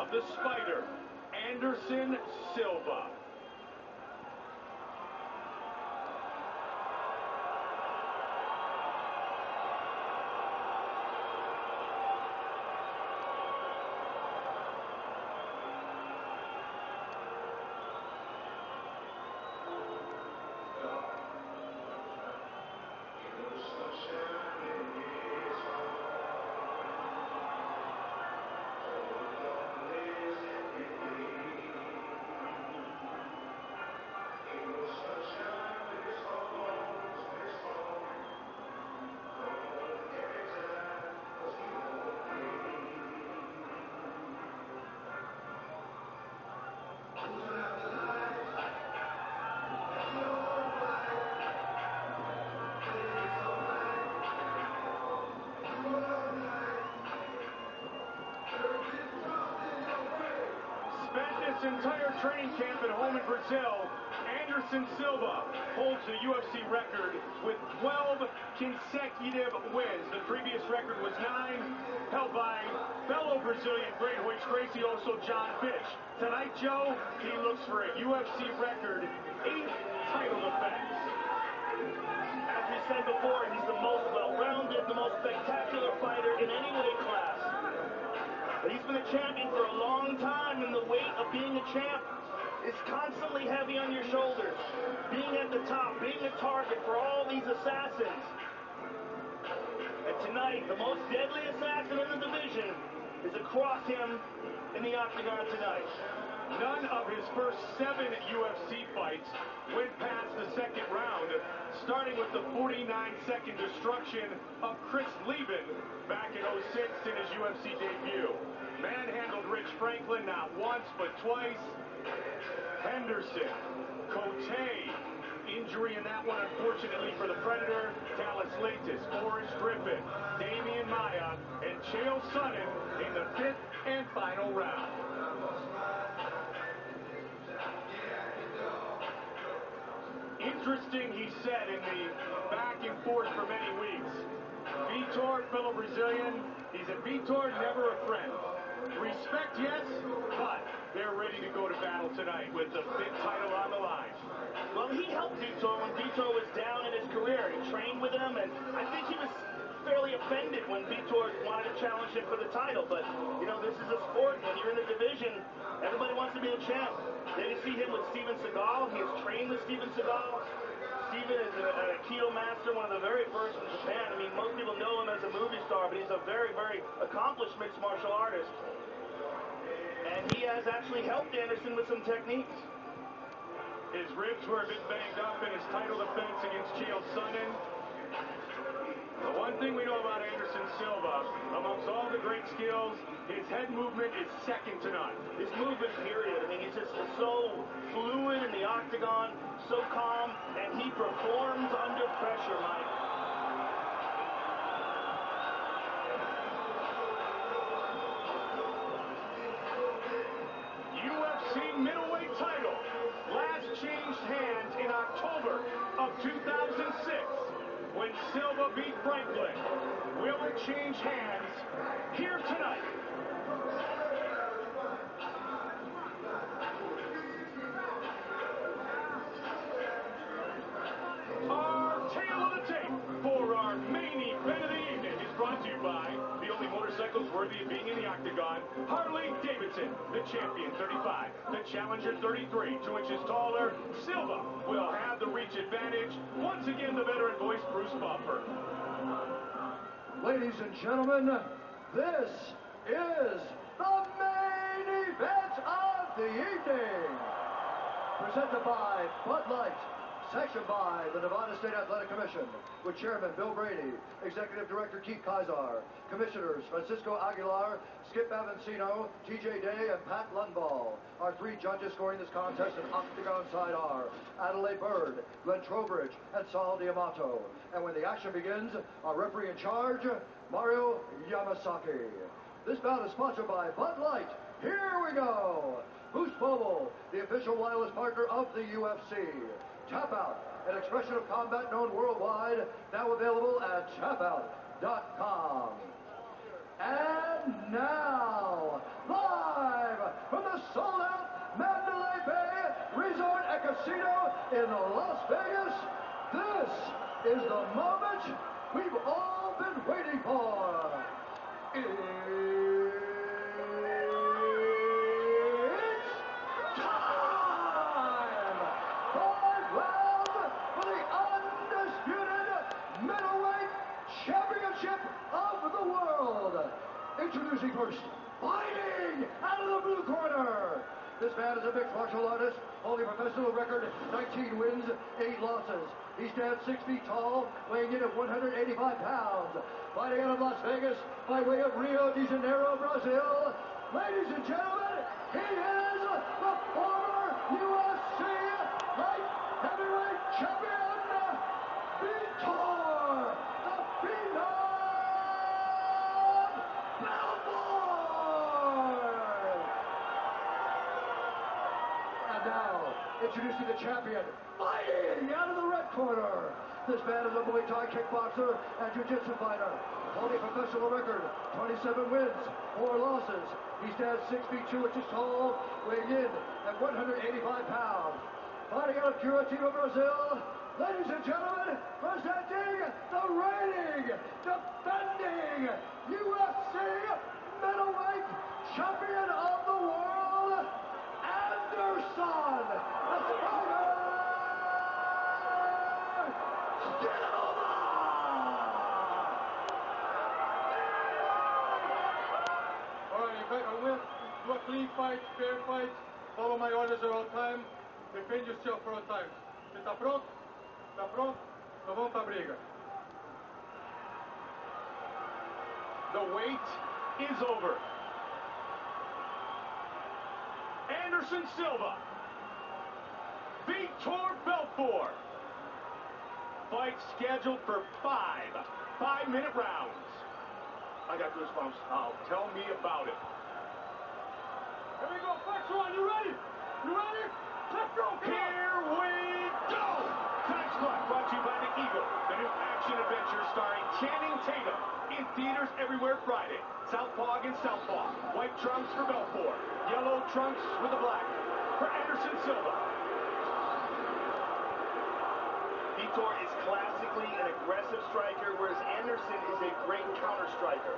of the Spider, Anderson Silva. His entire training camp at home in Brazil, Anderson Silva holds the UFC record with 12 consecutive wins. The previous record was 9, held by fellow Brazilian great Royce Gracie, also John Fitch. Tonight, Joe, he looks for a UFC record 8th title defense. As we said before, he's the most well-rounded, the most spectacular fighter in any weight class. But he's been a champion for a long time, and the weight of being a champ is constantly heavy on your shoulders. Being at the top, being a target for all these assassins. And tonight, the most deadly assassin in the division is across him in the octagon tonight. None of his first 7 UFC fights went past the second round, starting with the 49-second destruction of Chris Lieben back in 06 in his UFC debut. Manhandled Rich Franklin not once but twice. Henderson, Cote, injury in that one unfortunately for the Predator. Talis Latis, Forrest Griffin, Damian Maia, and Chael Sonnen in the 5th and final round. Interesting, he said in the back and forth for many weeks. Vitor, fellow Brazilian, he said, Vitor, never a friend. Respect, yes, but they're ready to go to battle tonight with the big title on the line. Well, he helped Vitor when Vitor was down in his career. He trained with him, and I think he was fairly offended when Vitor wanted to challenge him for the title. But, you know, this is a sport. When you're in the division, everybody wants to be a champ. Then you see him with Steven Seagal. He has trained with Steven Seagal. Steven is an Aikido master, one of the very first in Japan. I mean, most people know him as a movie star, but he's a very, very accomplished mixed martial artist. And he has actually helped Anderson with some techniques. His ribs were a bit banged up in his title defense against Chael Sonnen. The one thing we know about Anderson Silva, amongst all the great skills, his head movement is second to none. His movement, period. I mean, he's just so fluid in the octagon, so calm, and he performs under pressure, Mike. UFC middleweight title last changed hands in October of 2006 when Silva beat Franklin. Will it change hands here tonight? Our tale of the tape for our main event of the evening is brought to you by the only motorcycles worthy of being in the octagon, Harley Davidson, the champion 35, the challenger 33, 2 inches taller. Silva will have the reach advantage. Once again, the veteran voice, Bruce Buffer. Ladies and gentlemen, this is the main event of the evening. Presented by Bud Light. Sanctioned by the Nevada State Athletic Commission, with Chairman Bill Brady, Executive Director Keith Kazar, Commissioners Francisco Aguilar, Skip Avancino, TJ Day, and Pat Lundvall. Our 3 judges scoring this contest in octagon side are Adelaide Bird, Glenn Trowbridge, and Saul Diamato. And when the action begins, our referee in charge, Mario Yamasaki. This bout is sponsored by Bud Light. Here we go! Boost Mobile, the official wireless partner of the UFC. Tap Out, an expression of combat known worldwide, now available at tapout.com. And now, live sold-out Mandalay Bay Resort and Casino in Las Vegas. This is the moment we've all been waiting for. It's time! 5 rounds for the undisputed middleweight championship of the world. Introducing first, fighting out of the blue corner. This man is a mixed martial artist, holding a professional record, 19 wins, 8 losses. He stands 6 feet tall, weighing in at 185 pounds. Fighting out of Las Vegas by way of Rio de Janeiro, Brazil. Ladies and gentlemen, he is the former UFC light heavyweight champion, Vitor, the Phenom Belfort! And now, introducing the champion, fighting out of the red corner. This man is a Muay Thai kickboxer and jiu-jitsu fighter. Holding a professional record, 27 wins, 4 losses. He stands 6 feet 2 inches tall, weighing in at 185 pounds. Fighting out of Curitiba, Brazil, ladies and gentlemen, presenting the reigning, defending UFC middleweight champion of the world, Anderson, the Spider Silva! All right, if I win, do a clean fight, fair fight, follow my orders at all time, defend yourself for all time. Você tá pronto? Tá pronto? Então vamos pra briga. The wait is over. Anderson Silva, Vitor Belfort. Fight scheduled for 5 5-minute rounds. I got goosebumps. Oh, tell me about it. Here we go, first one, you ready? You ready? Let's go, come on! Here we go! Tonight's fight brought to you by the Eagle, the new action adventure starring Channing Tatum. In theaters everywhere Friday. Southpaw against Southpaw. White trunks for Belfort. Yellow trunks with the black for Anderson Silva. Vitor is classically an aggressive striker, whereas Anderson is a great counter striker.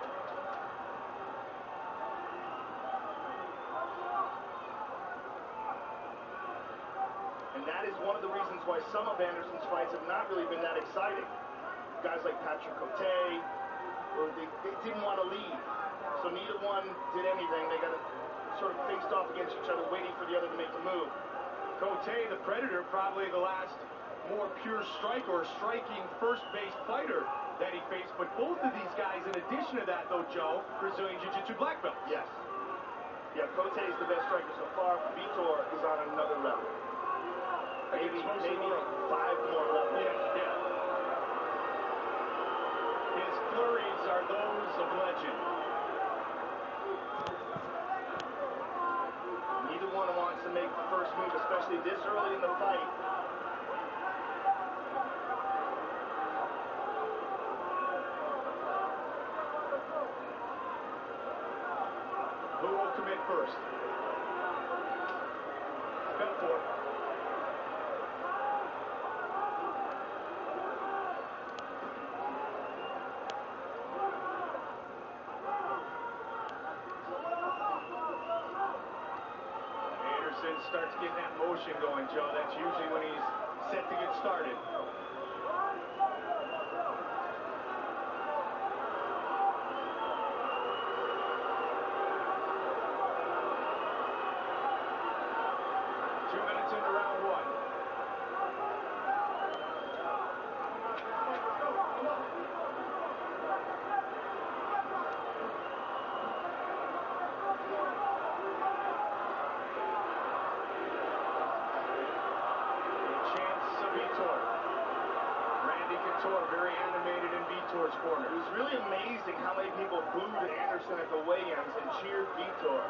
And that is one of the reasons why some of Anderson's fights have not really been that exciting. Guys like Patrick Cote, they didn't want to leave, so neither one did anything. They got sort of faced off against each other, waiting for the other to make the move. Cote, the Predator, probably the last more pure striker or striking first-base fighter that he faced. But both of these guys, in addition to that, though, Joe, Brazilian Jiu-Jitsu black belts. Yes. Yeah, Cote is the best striker so far. Vitor is on another level. Maybe 5 more levels. Yeah. His flurries are those of legend. Neither one wants to make the first move, especially this early in the fight. Who will commit first? Belfort. Anderson starts getting that motion going, Joe. That's usually when he's set to get started. Into round 1. Chance of Vitor. Randy Couture, very animated in Vitor's corner. It was really amazing how many people booed Anderson at the weigh-ins and cheered Vitor.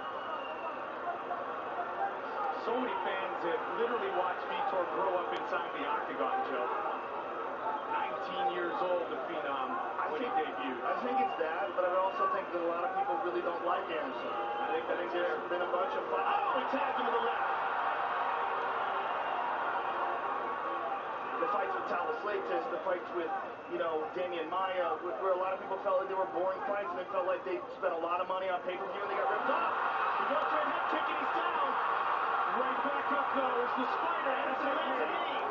So many fans have literally watched Vitor grow up inside the octagon, Joe. 19 years old, the Phenom, when he debuted. I think it's that, but I also think that a lot of people really don't like Anderson. I think there's been a bunch of fights. Oh, he tagged him with the left. The fights with Talis, the fights with, Damian Maia, where a lot of people felt like they were boring fights and they felt like they spent a lot of money on pay-per-view and they got ripped off. He goes for a head kick and he's down. Right back up, though, is the Spider. Anderson lands a knee.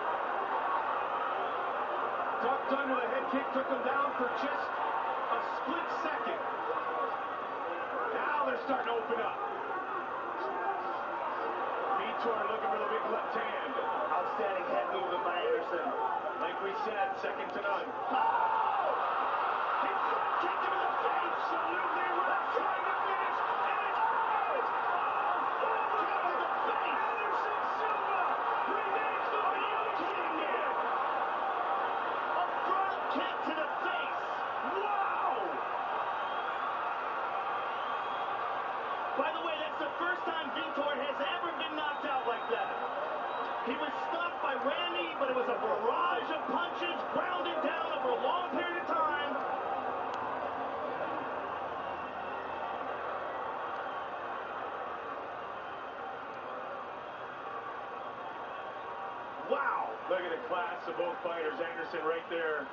Ducked under the head kick, took him down for just a split second. Now they're starting to open up. Vitor looking for the big left hand. Outstanding head movement by Anderson. Like we said, second to none. Oh! He front kicked him in the face. Absolutely right. Trying to finish, and it's out. Oh, Kick to the face. Anderson Silva remains the video champion. A front kick to the face. Wow. By the way, that's the first time Vitor has ever been knocked out like that. He was stopped by Randy, but it was a barrage of punches, grounded down over a long period of time. Wow. Look at the class of both fighters. Anderson right there.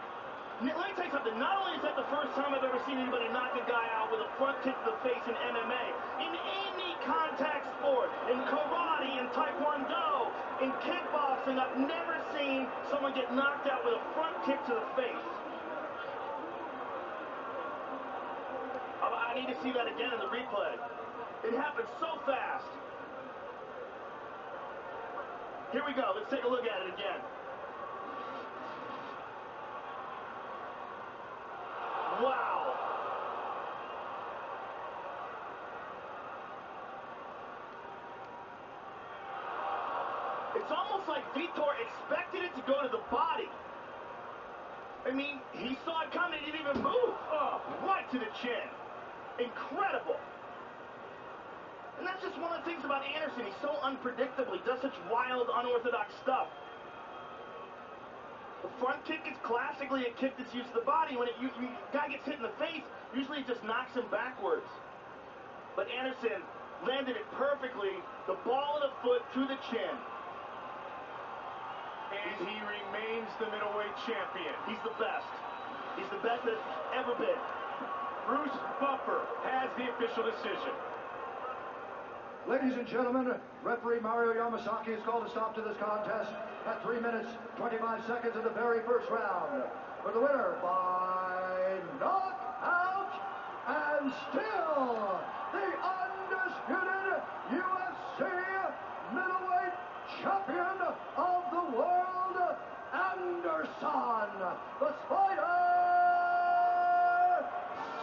Let me tell you something. Not only is that the first time I've ever seen anybody knock a guy out with a front kick to the face in MMA, in any contact sport, in karate, in taekwondo, in kickboxing, I've never seen someone get knocked out with a front kick to the face. I need to see that again in the replay. It happened so fast. Here we go. Let's take a look at it again. Wow. It's almost like Vitor expected it to go to the body. I mean, he saw it coming, he didn't even move. Oh, right to the chin. Incredible. And that's just one of the things about Anderson. He's so unpredictable. He does such wild, unorthodox stuff. The front kick is classically a kick that's used to the body. When a guy gets hit in the face, usually it just knocks him backwards. But Anderson landed it perfectly, the ball of the foot to the chin. And he remains the middleweight champion. He's the best. He's the best there's ever been. Bruce Buffer has the official decision. Ladies and gentlemen, referee Mario Yamasaki has called a stop to this contest at 3 minutes, 25 seconds of the very first round. For the winner by knockout and still the undisputed UFC middleweight champion of the world, Anderson, the Spider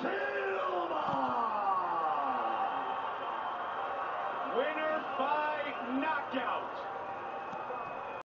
Silva. Winner by knockout.